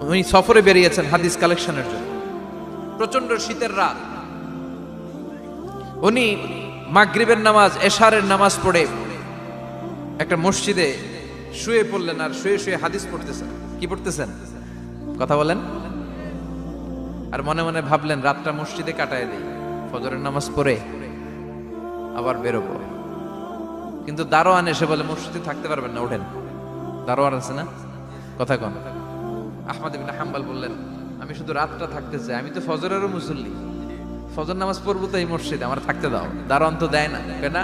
উনি সফরে বেরিয়েছেন হাদিস কালেকশনের জন্য। প্রচন্ড শীতের রাত, উনি মাগরিবের নামাজ, এশারের নামাজ পড়ে একটা মসজিদে শুয়ে পড়লেন, আর শুয়ে শুয়ে হাদিস পড়তেছেন। কি পড়তেছেন? কথা বলেন। আর মনে মনে ভাবলেন রাতটা মসজিদে কাটায় দেই, ফজরের নামাজ পড়ে আবার বেরোবো। কিন্তু দারোয়ান এসে বলে মসজিদে থাকতে পারবেন না, ওঠেন। দারোয়ান আছে না, কথা কন। আহমদ ইবনে হাম্বল বললেন আমি শুধু রাতটা থাকতে চাই, আমি তো ফজরেরও মুসল্লি, ফজর নামাজ পড়বো তো এই মসজিদে, আমার থাকতে দাও। দারোয়ান তো দেয় না, কেনা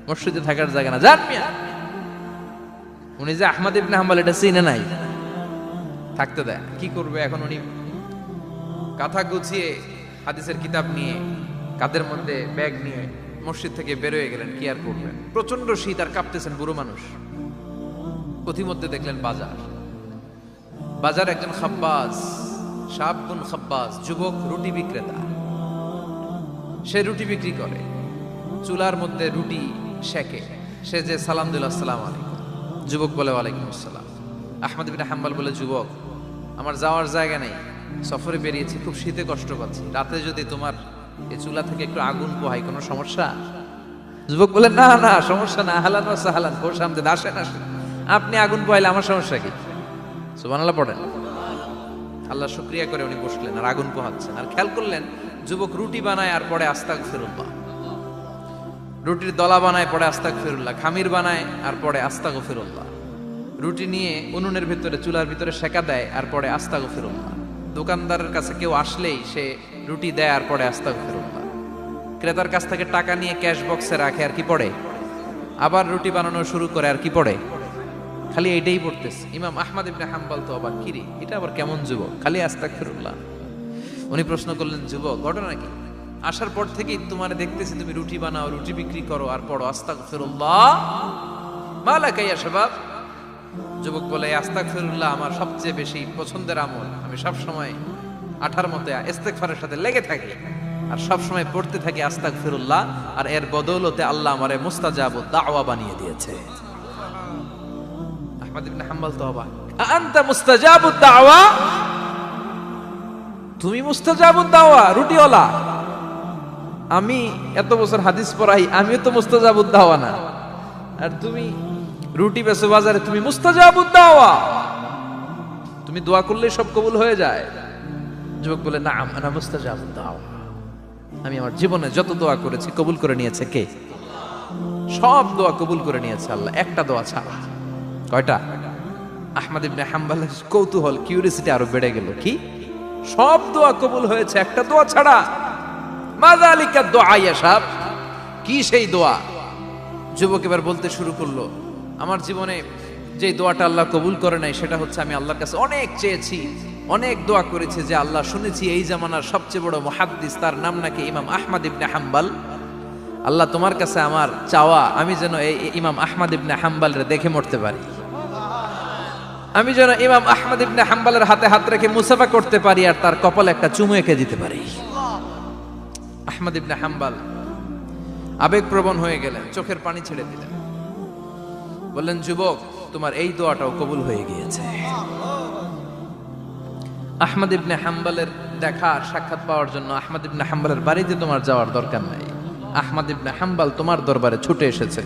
মসজিদে থাকার জায়গা না, যান মিয়া। উনি যে আহমদ ইবনে হাম্বল এটা চিনে নাই, থাকতে দেয়। কি করবে এখন? উনি কাঁথা গুছিয়ে হাদিসের কিতাব নিয়ে কাঁধের মধ্যে ব্যাগ নিয়ে মসজিদ থেকে বেরোয় গেলেন। কি আর করবেন, প্রচন্ড শীত, আর কাঁপতেছেন, বুড়ো মানুষ। পথিমধ্যে দেখলেন বাজার, বাজার একজন খাব্বাজ, শাবুন খাব্বাজ, যুবক রুটি বিক্রেতা। সে রুটি বিক্রি করে, চুলার মধ্যে রুটি সেকে। সে যে সালাম দিল আসসালামু আলাইকুম, যুবক বলে ওয়ালাইকুম আসসালাম। আহমদ ইবনে হাম্বল বলে যুবক আমার যাওয়ার জায়গা নেই, সফরে বেরিয়েছি, খুব শীতে কষ্ট পাচ্ছি, রাতে যদি তোমার এই চুলা থেকে একটু আগুন পোহাই কোনো সমস্যা? যুবক বলে না না সমস্যা না, আহলান ওয়া সাহলান, কোর সামনে আসেন আসেন, আপনি আগুন পোহাইলে আমার সমস্যা কি? সুবহানাল্লাহ পড়েন। আল্লাহ শুকরিয়া করে উনি বসলেন আর আগুন পোহাচ্ছেন। আর খেয়াল করলেন যুবক রুটি বানায় আর পরে আস্তাগফিরুল্লাহ, রুটির দলা বানায় পরে আস্তাগফিরুল্লাহ, খামির বানায় আর পরে আস্তাগফিরুল্লাহ, রুটি নিয়ে উনুনের ভিতরে চুলার ভিতরে সেকা দেয় আর পরে আস্তাগফিরুল্লাহ। দোকানদারের কাছে কেউ আসলেই সে রুটি দেয় আর পরে আস্তাগফিরুল্লাহ। ক্রেতার কাছ থেকে টাকা নিয়ে ক্যাশ বক্সে রাখে আর কি পড়ে, আবার রুটি বানানো শুরু করে আর কি পড়ে, খালি এইটাই পড়তেছে। ইমাম আহমদ ইবনে হাম্বল তো অবাক, কিরে এটা আবার কেমন যুবক, খালি আস্তাগফিরুল্লাহ। উনি প্রশ্ন করলেন যুবক ঘটনা কি? আসার পর থেকেই তোমার দেখতেছি তুমি রুটি বানাও, রুটি বিক্রি করো আর পড়ো আস্তাগফিরুল্লাহ, মালাকা ইয়া শাবাব। যুবক বলে আস্তাগফিরুল্লাহ আমার সবচেয়ে বেশি পছন্দের আমল, আমি সব সময় আঠার মতে ইস্তেগফারের সাথে লেগে থাকি আর সব সময় পড়তে থাকি আস্তাগফিরুল্লাহ, আর এর বদৌলতে আল্লাহ আমারে মুস্তাজাবুদ দাওয়া বানিয়ে দিয়েছে। আহমদ ইবনে হাম্বল তো অবাক, আনতা মুস্তাজাবুদ দাওয়া, তুমি মুস্তাজাবুদ দাওয়া রুটিওয়ালা? আমি এত বছর হাদিস পড়াই, আমিও তো মুস্তাজাবুদ দাওয়া না, আর তুমি রুটি বেচো বাজারে, তুমি মুস্তাজাবুদ দাওয়া, তুমি দোয়া করলে সব কবুল হয়ে যায়? যুবক বলে না আনা মুস্তাজাবুদ দাওয়া, আমি আমার জীবনে যত দোয়া করেছি কবুল করে নিয়েছে কে? সব দোয়া কবুল করে নিয়েছে আল্লাহ, একটা দোয়া ছাড়া। কয়টা? আহমদ ইবনে হাম্বলের কৌতূহল, কিউরিওসিটি আরো বেড়ে গেল। কি? সব দোয়া কবুল হয়েছে একটা দোয়া ছাড়া। মাযালিকা দুআ ইয়া শাব, কি সেই দোয়া? যুবক এবার বলতে শুরু করলো আমার জীবনে যে দোয়াটা আল্লাহ কবুল করে নাই সেটা হচ্ছে আমি আল্লাহর কাছে অনেক চেয়েছি, অনেক দোয়া করেছি যে আল্লাহ শুনেছি এই জামানার সবচেয়ে বড় মুহাদ্দিস, তার নাম নাকি ইমাম আহমদ ইবনে হাম্বল। আল্লাহ তোমার কাছে আমার চাওয়া আমি যেন এই ইমাম আহমদ ইবনে হাম্বলরে দেখে মরতে পারি, আমি যেন ইমাম আহমদ ইবনে হাম্বলের হাতে হাত রেখে মুসাফা করতে পারি আর তার কপালে একটা চুমু এঁকে দিতে পারি। আহমদ ইবনে হাম্বল আবেগপ্রবণ হয়ে গেলেন, চোখের পানি ছেড়ে দিলেন, বললেন যুবক তোমার এই দোয়াটাও কবুল হয়ে গিয়েছে। আহমদ ইবনে হাম্বলের দেখা সাক্ষাৎ পাওয়ার জন্য আহমদ ইবনে হাম্বলের বাড়িতে তোমার যাওয়ার দরকার নাই, আহমদ ইবনে হাম্বল তোমার দরবারে ছুটে এসেছে।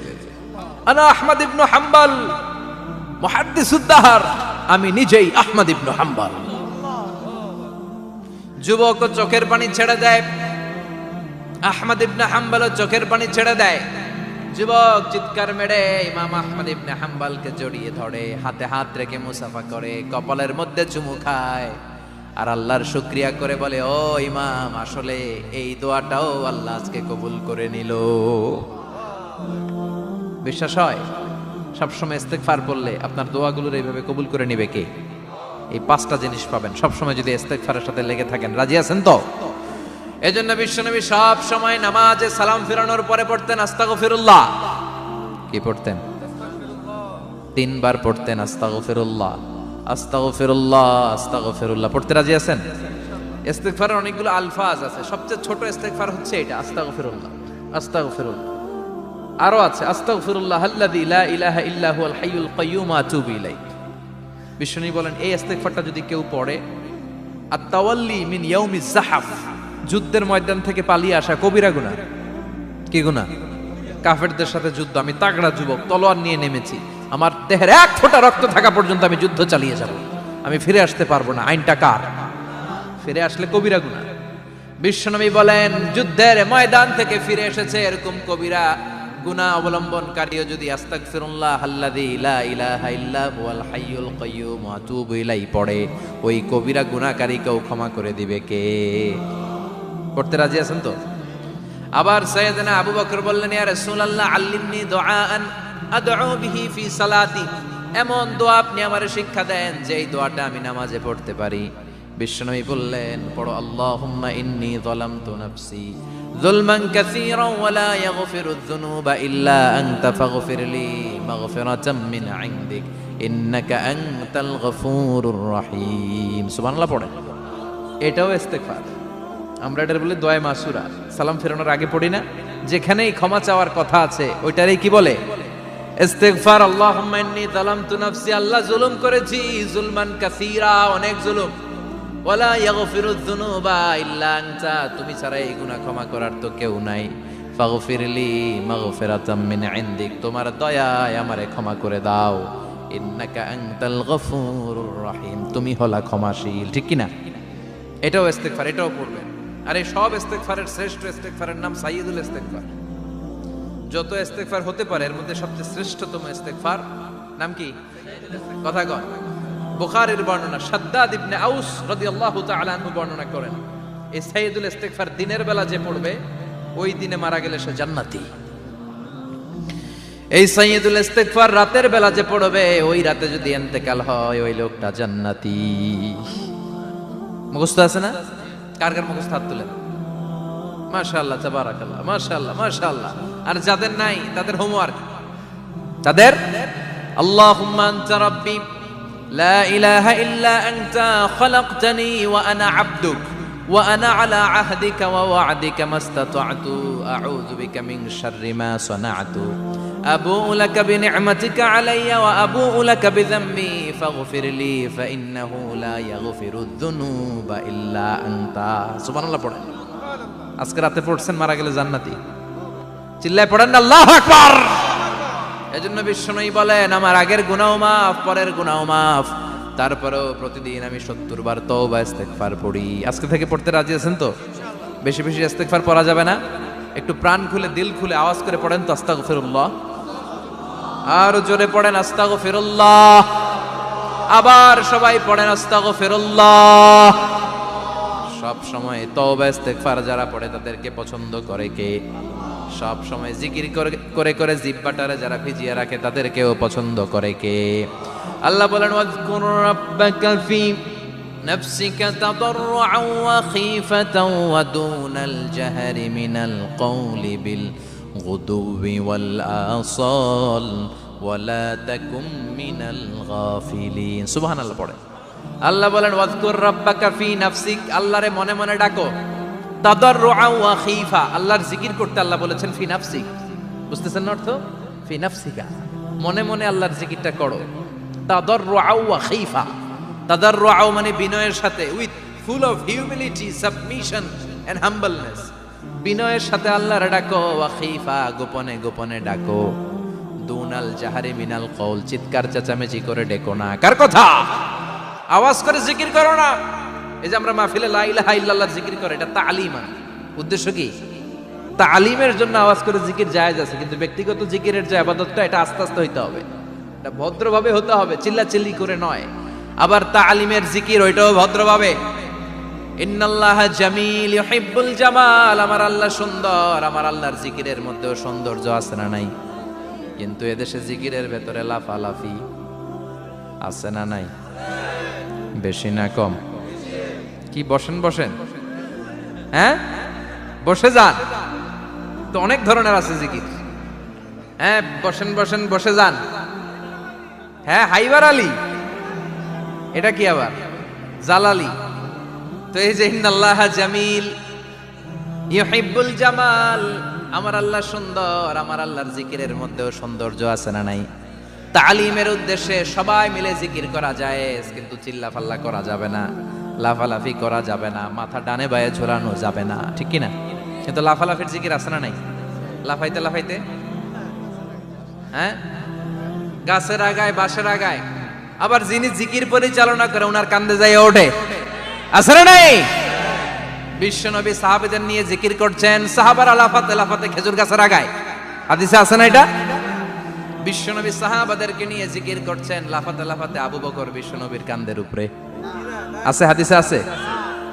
আনা আহমদ ইবনে হাম্বল মুহাদ্দিসুদ দাহর, আমি নিজেই আহমদ ইবনে হাম্বল। যুবক চোখের পানি ছেড়ে দেয়, আহমদ ইবনে হাম্বল চোখের পানি ছেড়ে দেয়। যুবক চিৎকার মেরে ইমাম আহমদ ইবনে হাম্বলকে জড়িয়ে ধরে, হাতে হাত রেখে মুসাফা করে, কপালের মধ্যে চুমু খায় আর আল্লাহর শুকরিয়া করে বলে ও ইমাম আসলে এই দোয়াটাও আল্লাহ আজকে কবুল করে নিল। বিশ্বাস হয়? সবসময় ইস্তেগফার পড়লে আপনার দোয়াগুলোর এইভাবে কবুল করে নিবে কে? এই পাঁচটা জিনিস পাবেন সবসময় যদি ইস্তেগফারের সাথে লেগে থাকেন। রাজি আছেন তো? এজন্য বিশ্বনবী সব সময় নামাজে সালাম ফিরানোর পরে পড়তেন আস্তাগফিরুল্লাহ। কি পড়তেন? 3 বার পড়তেন আস্তাগফিরুল্লাহ, আস্তাগফিরুল্লাহ, আস্তাগফিরুল্লাহ। পড়তে রাজি আছেন? ইস্তেগফারের অনেকগুলো আলফাজ আছে, সবচেয়ে ছোট ইস্তেগফার হচ্ছে এটা আস্তাগফিরুল্লাহ, আস্তাগফিরুল্লাহ। আরো আছে আস্তাগফিরুল্লাহ আল্লাযী লা ইলাহা ইল্লা হুয়াল হাইয়ুল কাইয়্যুম আতুবু ইলাইহি, বিশ্বনবী বলেন এই ইস্তেগফারটা যদি কেউ পড়ে, আত-তাওয়াল্লি মিন ইয়াউমিজ যাহাফ, যুদ্ধের ময়দান থেকে পালিয়ে আসা কবিরা গুনাহ। কি গুনাহ? কাফেরদের সাথে যুদ্ধ, আমি তাগড়া যুবক, তলোয়ার নিয়ে নেমেছি, আমার দেহের এক ফোঁটা রক্ত থাকা পর্যন্ত আমি যুদ্ধ চালিয়ে যাব, আমি ফিরে আসতে পারবো না, আইনটা কার? ফিরে আসলে কবিরা গুনাহ। বিশ্বনবী বলেন যুদ্ধের ময়দান থেকে ফিরে এসেছে এরকম কবিরা গুনাহ অবলম্বনকারীও যদি আস্তাগফিরুল্লাহ আল্লাযী লা ইলাহা ইল্লা হুয়াল হাইয়ুল কাইয়্যুম ওয়া আতুবু ইলাইহি পড়ে, ওই কবিরা গুনাহকারীকেও ক্ষমা করে দিবে কে? পড়তে রাজি আছেন তো? আবার সাইয়েদনা আবু বকর বললেন, ইয়া রাসূলুল্লাহ আল্লিমনি দুআআন আদউ বিহি ফি সালাতি, এমন দোয়া আপনি আমারে শিক্ষা দেন যে এই দোয়াটা আমি নামাজে পড়তে পারি। বিশ্বনবী বললেন, পড়ো আল্লাহুম্মা ইন্নী যালামতু নাফসি যুলমান কাসীরান ওয়া লা ইয়াগফিরুয যুনুবা ইল্লা আনতা ফাগফিরলি মাগফিরাতাম মিন ইনদিক ইন্নাকা আনতাল গফুরুর রহিম। সুবহানাল্লাহ পড়ে। এটাও ইস্তেগফার। আমরা এটার বলি দোয়া মাসুরা, সালাম ফেরানোর আগে পড়ি না? যেখানেই ক্ষমা চাওয়ার কথা আছে ওইটারই কি বলে? ইস্তেগফার। আল্লাহুম্মা ইন্নী যালামতু নাফসি, আল্লাহ জুলুম করেছি, যুলমান কাসীরা, অনেক জুলুম, ওয়ালা ইয়াগফিরুয যুনুবা ইল্লা আনতা, তুমি ছাড়া এই গুনাহ ক্ষমা করার তো কেউ নাই, ফাগফিরলি মাগফিরাতাম মিন ইনদিক, তোমার দয়ায় আমারে ক্ষমা করে দাও, ইন্নাকা আনতাল গফুরুর রহিম, তুমি হলা ক্ষমাশীল। ঠিক কি না? এটাও ইস্তেগফার, এটাও পড়বেন। আর এই সব ইস্তেগফারের শ্রেষ্ঠ ইস্তেগফারের নাম সাইয়্যিদুল ইস্তেগফার। যত ইস্তেগফার হতে পারে এর মধ্যে সবচেয়ে শ্রেষ্ঠতম ইস্তেগফার নাম কি? কথা কন। বুখারীর বর্ণনা, শাদ্দাদ ইবনে আউস রাদিয়াল্লাহু তাআলা আনহু বর্ণনা করেন, এই সাইয়্যিদুল ইস্তেগফার দিনের বেলা যে পড়বে ওই দিনে মারা গেলে সে জান্নাতি। এই সাইয়্যিদুল ইস্তেগফার রাতের বেলা যে পড়বে ওই রাতে যদি ইন্তেকাল হয় ওই লোকটা জান্নাতি। মুখস্থ আছে না? কার কার মুখস্থ হাত তুলেন? মাশাআল্লাহ, তাবারাকাল্লাহ, মাশাআল্লাহ, মাশাআল্লাহ। আর যাদের নাই তাদের হোমওয়ার্ক, তাদের আল্লাহুম্মা আনতা রাব্বি লা ইলাহা ইল্লা আনতা খালাকতানি ওয়া আনা আবদুক ওয়া আনা আলা আহদিকা ওয়া ওয়া'দিকা মাস্তাতা'তু আউযু বিকা মিন শাররি মা সানা'তু আবু'ু লাকা বিনি'মাতিকা আলাইয়া ওয়া আবু'ু লাকা বিযামবি ফাগফিরলি ফাইন্নাহু লা ইয়াগফিরুয যুনুবা ইল্লা আনতা। সুবহানাল্লাহ পড়েন। আজকে রাতে পড়ছেন, মারা গেলে জান্নাতি। চিল্লায় পড়েন না আল্লাহু আকবার। এজন্য বিশ্বনবী বলেন আমার আগের গুনাহ মাফ, পরের গুনাহ মাফ, তারপরেও প্রতিদিন আমি 70 বার তওবা ইস্তেগফার পড়ি। আজকে থেকে পড়তে রাজি আছেন তো? বেশি বেশি ইস্তেগফার পড়া যাবে না? একটু প্রাণ খুলে দিল খুলে আওয়াজ করে পড়েন তো আস্তাগফিরুল্লাহ। আর জোরে পড়েন আস্তাগফিরুল্লাহ। আবার সবাই পড়েন আস্তাগফিরুল্লাহ। সব সময় তওবা ইস্তেগফার যারা পড়ে তাদেরকে পছন্দ করে কে? সব সময় জিকির করে করে জিহ্বাটারে যারা ভিজিয়ে রাখে তাদেরকেও পছন্দ করে কে? আল্লাহ বলেন ওয়াজকুর রাব্বাকা ফি নাফসিকা তাদাররুআন ওয়া খীফাতান ওয়া দুনাল জাহরি মিনাল কওলি বিল গুদুবি ওয়াল আসাল ওয়া লা তাকুম মিনাল গাফিলিন। সুবহানাল্লাহ পড়ে। আল্লাহ বলেন ওয়াজকুর রাব্বাকা ফি নাফসিক, আল্লাহরে মনে মনে ডাকো, তাদাররুআন ওয়া খীফা, আল্লাহর জিকির করতে আল্লাহ বলেছেন ফি নাফসিক। বুঝতেছেন না অর্থ? ফি নাফসিকা, মনে মনে আল্লাহর জিকিরটা করো। তাদাররুআন ওয়া খীফা, তাদাররুআন মানে বিনয়ের সাথে, with full of humility, submission and humbleness, বিনয়ের সাথে আল্লাহরে ডাকো। ওয়া খীফা, গোপনে গোপনে ডাকো। দুনাল জাহারি মিনাল কওল, চিৎকার চেঁচামেচি করে ডেকো না। কার কথা? আওয়াজ করে জিকির করো না। এই যে আমরা মাহফিলে লা ইলাহা ইল্লাল্লাহ জিকির করে, এটা তালিমান। উদ্দেশ্য কি? তালিমের জন্য আওয়াজ করে জিকির জায়েজ আছে, কিন্তু ব্যক্তিগত জিকিরের যে ইবাদতটা এটা আস্তে আস্তে হইতে হবে, এটা ভদ্রভাবে হতে হবে, চিল্লাচিল্লি করে নয়। আবার তালিমের জিকির ওইটাও ভদ্রভাবে। ইন্নাল্লাহা জামিল ইউহিব্বুল জামাল, আমার আল্লাহ সুন্দর, আমার আল্লাহর জিকিরের মধ্যেও সৌন্দর্য আছে না নাই? কিন্তু এদেশে জিকিরের ভেতরে লাফালাফি আছে না নাই? বেশি না কম? কি বসেন বসেন, হ্যাঁ বসে যান তো, অনেক ধরনের আছে জিকির। হ্যাঁ বসেন বসেন, বসে যান। হ্যাঁ হাইবার আলী, এটা কি আবার জালালি? তো এই যে ইন্নাল্লাহা জামিল ইউহিব্বুল জামাল, আমার আল্লাহ সুন্দর, আমার আল্লাহর জিকিরের মধ্যেও সৌন্দর্য আছে না নাই? তালিমের উদ্দেশ্যে সবাই মিলে জিকির করা যায়, কিন্তু চিল্লাফাল্লা করা যাবে না, লাফালাফি করা যাবে না, মাথা ডানে বায়ে ঝোলানো যাবে না, ঠিক কি না? কিন্তু লাফালাফির জিকির আছে না নাই? লাফাইতে লাফাইতে, হ্যাঁ, গাছের আগায় বাঁশের আগায়, আবার যিনি জিকির পরিচালনা করে ওনার কান্দে যায় ওঠে, আছে না নাই? বিশ্বনবী সাহাবাদের নিয়ে জিকির করছেন, সাহাবারা লাফাতে লাফাতে খেজুর গাছের আগায়, হাদিসে আছে না এটা? বিশ্বনবী সাহাবাদেরকে নিয়ে জিকির করছেন, লাফাতে লাফাতে আবু বকর বিশ্বনবীর কান্দের উপরে, আছে হাদিসে আছে।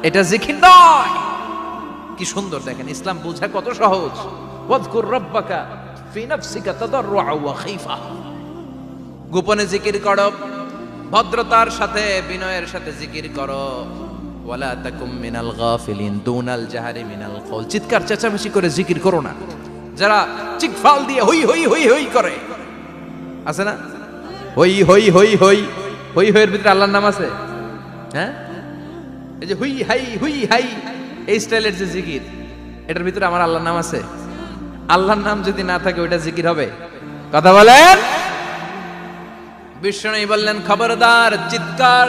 এটা জিকির নয়। কি সুন্দর দেখেন, ইসলাম বোঝা কত সহজ। ওয়াজকুর রাব্বাকা ফি নাফসিকা তাদাররুআ ওয়া খাইফা, গোপনে জিকির করো, ভদ্রতার সাথে বিনয়ের সাথে জিকির করো। ওয়ালা তাকুম মিনাল গাফিলিন দুনাল জাহারি মিনাল কওল, চিৎকার চেঁচামেচি করে জিকির করো না। যারা চিকফাল দিয়ে হই হই হই হই করে, আছে না? হই হই হই হই হই হইয়ের ভিতরে আল্লাহর নাম আছে, হ্যাঁ? এই যে হুই হাই এই স্টাইলের যে জিকির, এটার ভিতরে আমার আল্লাহর নাম আছে? আল্লাহর নাম যদি না থাকে ওইটা জিকির হবে? কথা বলেন। বিষ্ণু বললেন, খবরদার, চিৎকার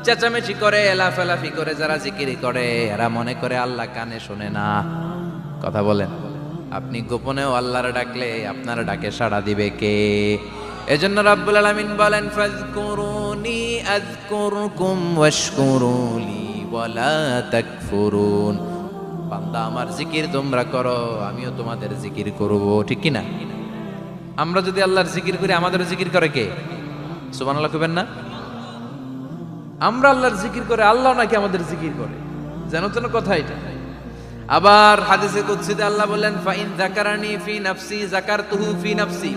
চেঁচামেচি করে লাফালাফি করে যারা জিকির করে এরা মনে করে আল্লাহ কানে শোনে না। কথা বলেন। আপনি গোপনেও আল্লাহর ডাকলে আপনার ডাকে সাড়া দিবে কে? এজন্য রাব্বুল আলামিন বলেন, ফাযকুরুনি আযকুরকুম ওয়াশকুরুলি ওয়ালা তাকফুরুন। বান্দা আমার জিকির তোমরা করো, আমিও তোমাদের জিকির করব, ঠিক কি না? আমরা যদি আল্লাহর জিকির করি আমাদেরও জিকির করে কে? সুবহানাল্লাহ কইবেন না? আমরা আল্লাহর জিকির করে, আল্লাহ নাকি আমাদের জিকির করে, যেন তেন কথা এটা। আবার হাদিসে কুদসিতে আল্লাহ বললেন, ফাইন যাকারানি ফি নাফসি যাকারতুহু ফি নাফসি।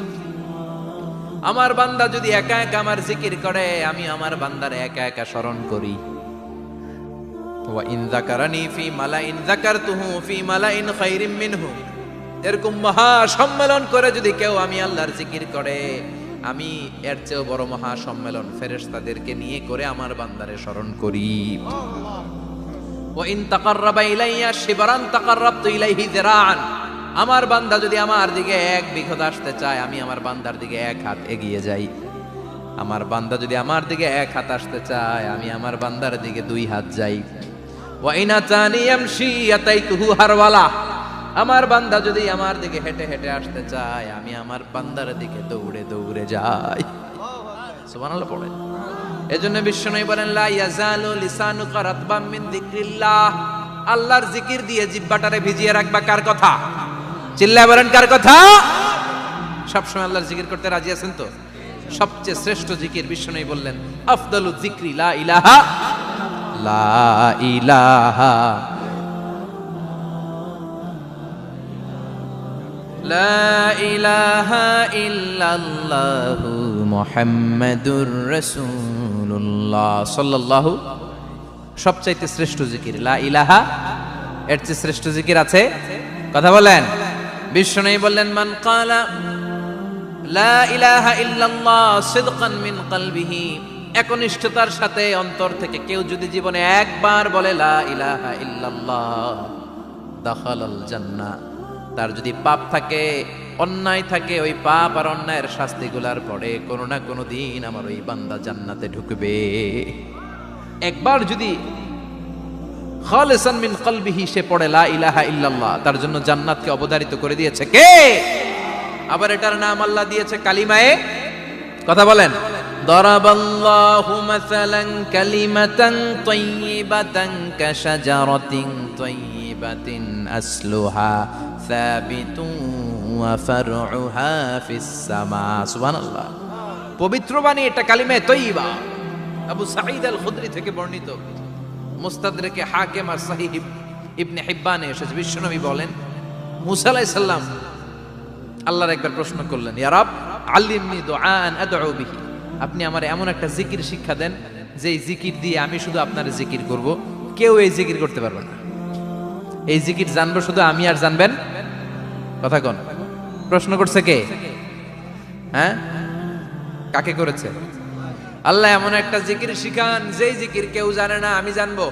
আমার বান্দা যদি একা একা আমার জিকির করে, আমি আমার বান্দার একা একা স্মরণ করি। ওয়া ইন যাকারানি ফি মালাইন যাকারতুহু ফি মালাইন খায়রিম মিনহু। এরকম মহা সম্মেলন করে যদি কেউ আমি আল্লাহর জিকির করে, আমি এর চেয়েও বড় মহা সম্মেলন ফেরেশতাদেরকে নিয়ে করে আমার বান্দারে স্মরণ করি। ওয়া ইন তাকাররাবা ইলাইয়া শিবরান তাকাররাবতু ইলাইহি যিরাআন। আমার বান্দা যদি আমার দিকে এক বিঘত আসতে চায়, আমি আমার বান্দার দিকে এক হাত এগিয়ে যাই। আমার বান্দা যদি আমার দিকে এক হাত আসতে চায়, আমি আমার বান্দার দিকে দুই হাত যাই। ওয়া ইন আতানি ইয়ামশি আতাইতুহু হারওয়ালা। আমার বান্দা যদি আমার দিকে হেঁটে হেঁটে আসতে চায়, আমি আমার বান্দার দিকে দৌড়ে দৌড়ে যাই। সুবহানাল্লাহ পড়েন। এজন্য বিশ্বনবী বলেন, লা ইয়াজালু লিসানুকা রাতবাম মিন যিকরিল্লাহ। আল্লাহর জিকির দিয়ে জিহ্বাটারে ভিজিয়ে রাখবা। কার কথা? চিল্লায় বলেন, কার কথা? সবসময় আল্লাহর জিকির করতে রাজি আছেন তো? সবচেয়ে শ্রেষ্ঠ জিকির বিশ্বনবী বললেন, আফদালু যিকরি লা ইলাহা লা ইলাহা লা ইলাহা ইল্লাল্লাহু মুহাম্মাদুর রাসূলুল্লাহ সাল্লাল্লাহু। সবচাইতে শ্রেষ্ঠ জিকির লা ইলাহা। এর চেয়ে শ্রেষ্ঠ জিকির আছে? কথা বলেন। বিশ্বনবী বললেন, মান ক্বালা লা ইলাহা ইল্লাল্লাহ সিদকান মিন কলবিহি, একনিষ্ঠতার সাথে অন্তর থেকে কেউ যদি জীবনে একবার বলে লা ইলাহা ইল্লাল্লাহ, দাখালাল জান্নাহ। তার যদি পাপ থাকে, অন্যায় থাকে, ওই পাপ আর অন্যায়ের শাস্তিগুলার পরে কোনো না কোনো দিন আমার ওই বান্দা জান্নাতে ঢুকবে। একবার যদি খালিসান মিন কলবিহি সে পড়ে লা ইলাহা ইল্লাল্লাহ, তার জন্য জান্নাতকে অবধারিত করে দিয়েছে কে? আবার এটার নাম আল্লাহ দিয়েছে কালিমায়ে। কথা বলেন। দারাবাল্লাহু মাসালান কালিমাতান তাইয়িবাতান কাশাজারাতিন তাইয়িবাতিন আসলুহা সাবিতুন ওয়া ফারউহা ফিস সামা। সুবহানাল্লাহ। পবিত্র বাণী এটা কালিমায়ে তাইয়িবা। আবু সাঈদ আল খুদরি থেকে বর্ণিত, মুস্তাদরাকে হাকিম আর সহিহ ইবনে হিব্বানে এসেছে। বিশ্বনবী বলেন, মুসা আলাইহিস সালাম আল্লাহর একবার প্রশ্ন করলেন, ইয়া রাব আল্লিমনি দুআআন আদউ বিহি। আপনি আমার এমন একটা জিকির শিক্ষা দেন যে জিকির দিয়ে আমি শুধু আপনার জিকির করব, কেউ এই জিকির করতে পারবে না। এই জিকির জানবো শুধু আমি, আর জানবেন। কথা কোন? প্রশ্ন করছে কে? হ্যাঁ, কাকে করেছে? আল্লাহ এমন একটা জিকির শিখান যেই জিকির কেউ জানে না, আমি জানবো,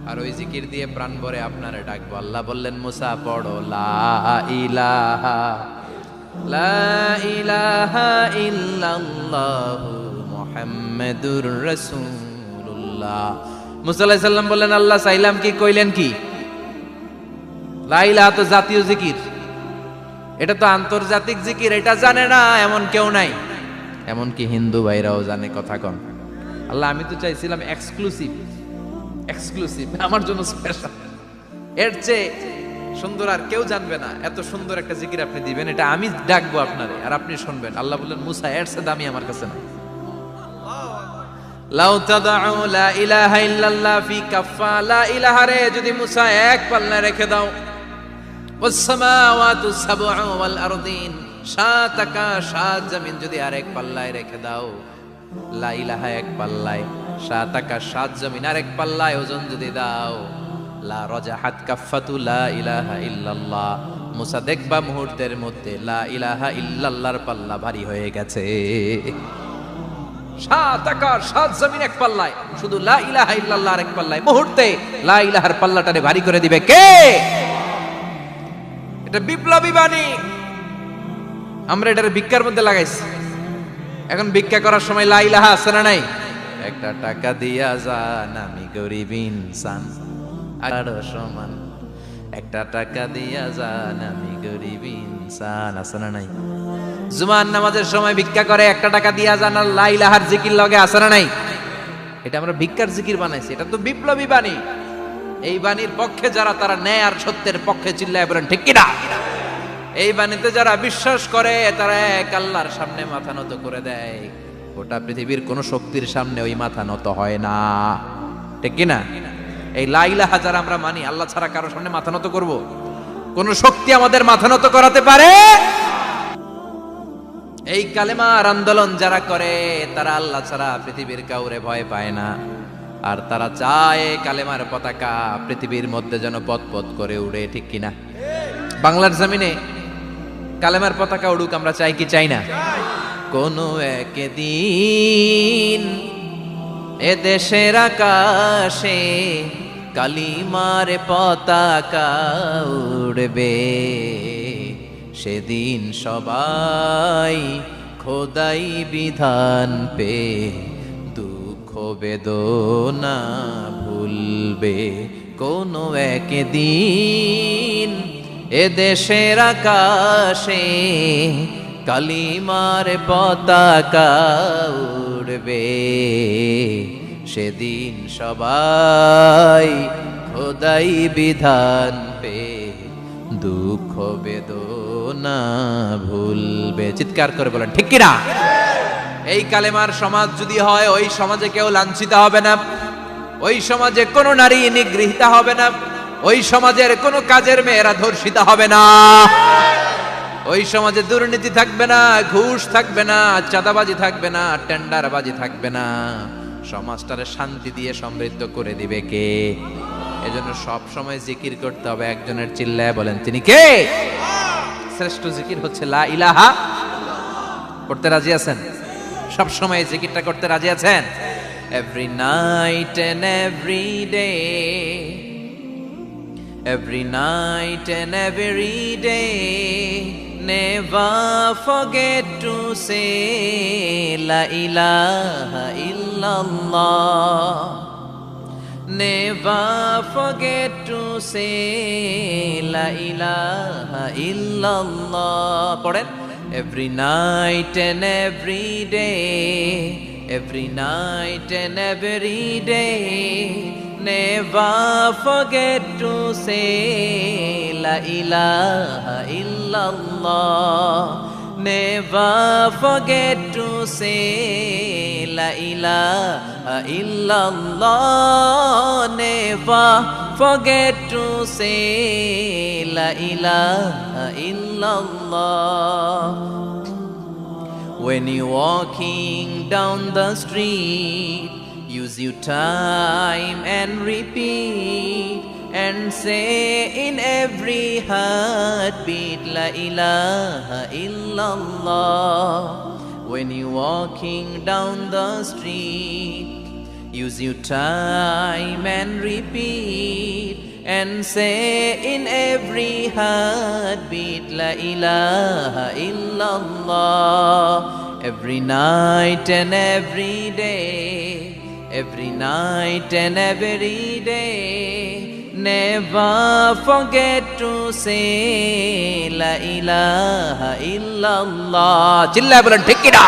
আর ওই জিকির দিয়ে প্রাণ ভরে আপনারে ডাকবো। আল্লাহ বললেন, মুসা পড়ো লা ইলাহা লা ইলাহা ইল্লাল্লাহু মুহাম্মাদুর রাসূলুল্লাহ। মুসা আলাইহিস সালাম বললেন, আল্লাহ চাইলাম কি, কইলেন কি? লা ইলাহা তো জাতীয় জিকির, এটা তো আন্তর্জাতিক জিকির, এটা জানে না এমন কেউ নাই, এমনকি হিন্দু ভাইরাও জানে। কথা কন। আল্লাহ আমি তো চাইছিলাম এক্সক্লুসিভ, আমার জন্য স্পেশাল, এর চেয়ে সুন্দর আর কেউ জানবে না, এত সুন্দর একটা জিকির আপনি দিবেন, এটা আমি ডাকবো আপনারে আর আপনি শুনবেন। আল্লাহ বললেন, মুসা এর চেয়ে দামি আমার কাছে না। লাউ তাদউ লা ইলাহা ইল্লাল্লাহ ফি কাফা, লা ইলাহা রে যদি মুসা এক পাল্লায় রেখে দাও, ওয়াস সামাওয়াতু সাবউ ওয়াল আরদিন, সাত আকাশ সাত জমিন যদি আরেক পাল্লায় রেখে দাও, লা ইলাহা এক পাল্লায়, সাত আকাশ সাত জমিন আরেক পাল্লায় ওজন যদি দাও, লা রাজাহাত কাফাতু লা ইলাহা ইল্লাল্লাহ, মুসা দেখবা মুহূর্তের মধ্যে লা ইলাহা ইল্লাল্লাহর পাল্লা ভারী হয়ে গেছে। সাত আকাশ সাত জমিন এক পাল্লায়, শুধু লা ইলাহা ইল্লাল্লাহর এক পাল্লায়, মুহূর্তে লা ইলাহার পাল্লাটারে ভারী করে দিবে কে? এটা বিপ্লবী বাণী। আমরা এটার ভিক্ষার মধ্যে লাগাইছি। এখন ভিক্ষা করার সময় লা ইলাহা আছে না নাই? একটা টাকা দিয়া যান, আমি গরিব ইনসান আর সমান, একটা টাকা দিয়া যান, আমি গরিব ইনসান, আছে না নাই? জুমার নামাজের সময় ভিক্ষা করে, একটা টাকা দিয়া যান, আর লা ইলাহার জিকির লগে, আছে না নাই? এটা আমরা ভিক্ষার জিকির বানাইছি, এটা তো বিপ্লবী বাণী। এই বাণীর পক্ষে যারা, তারা ন্যায় আর সত্যের পক্ষে চিল্লায় বলেন ঠিক কিনা? এই বাণীতে যারা বিশ্বাস করে, তারা এক আল্লাহর সামনে মাথা নত করে দেয়। গোটা পৃথিবীর কোন শক্তির সামনে ওই মাথা নত হয় না, ঠিক কিনা? এই লা ইলাহা যারা আমরা মানি, আল্লাহ ছাড়া কারো সামনে মাথা নত করব? কোন শক্তি আমাদের মাথা নত করাতে পারে? এই কালেমার আন্দোলন যারা করে, তারা আল্লাহ ছাড়া পৃথিবীর কাউরে ভয় পায় না। আর তারা চায় কালেমার পতাকা পৃথিবীর মধ্যে যেন পথ পথ করে উড়ে, ঠিক কিনা? বাংলার জমিনে কালেমার পতাকা উড়ুক, আমরা চাই কি চাই না? কোন একদিন এ দেশের আকাশে কালিমার পতাকা উড়বে, সেদিন সবাই খোদাই বিধান পে দুঃখ বেদনা ভুলবে। কোন একদিন এ দেশের আকাশে কালিমার পতাকা উড়বে, সেদিন সবাই খোদাই বিধান পে দুঃখ বেদনা ভুলবে। চিৎকার করে বলেন ঠিক কিনা? এই কালেমার সমাজ যদি হয়, ওই সমাজে কেউ লাঞ্ছিত হবে না, ওই সমাজে কোনো নারী নিগৃহীত হবে না, ওই সমাজের কোনো কাজের মেয়েরা ধর্ষিত হবে না, ওই সমাজে দুর্নীতি থাকবে না, ঘুষ থাকবে না, চাঁদাবাজি থাকবে না, টেন্ডারবাজি থাকবে না। সমাজটারে শান্তি দিয়ে সমৃদ্ধ করে দিবে কে? এজন্য সব সময় জিকির করতে হবে একজনের, চিল্লায় বলেন তিনি কে? শ্রেষ্ঠ জিকির হচ্ছে লা ইলাহা। করতে রাজি আছেন? সব সময় এই জিকিরটা করতে রাজি আছেন? Every night and every day, every night and every day, never forget to say la ilaha illallah, never forget to say la ilaha illallah. পড়েন, every night and every day, every night and every day, never forget to say la ilaha illallah, never forget to say la ilaha illallah, never forget to say la ilaha illallah. When you're walking down the street, use your time and repeat and say in every heartbeat la ilaha illallah. When you're walking down the street, use your time and repeat and say in every heartbeat La ilaha illallah. Every night and every day, every night and every day, never forget to say La ilaha illallah. চিল্লায় বলেন ঠিক কি না?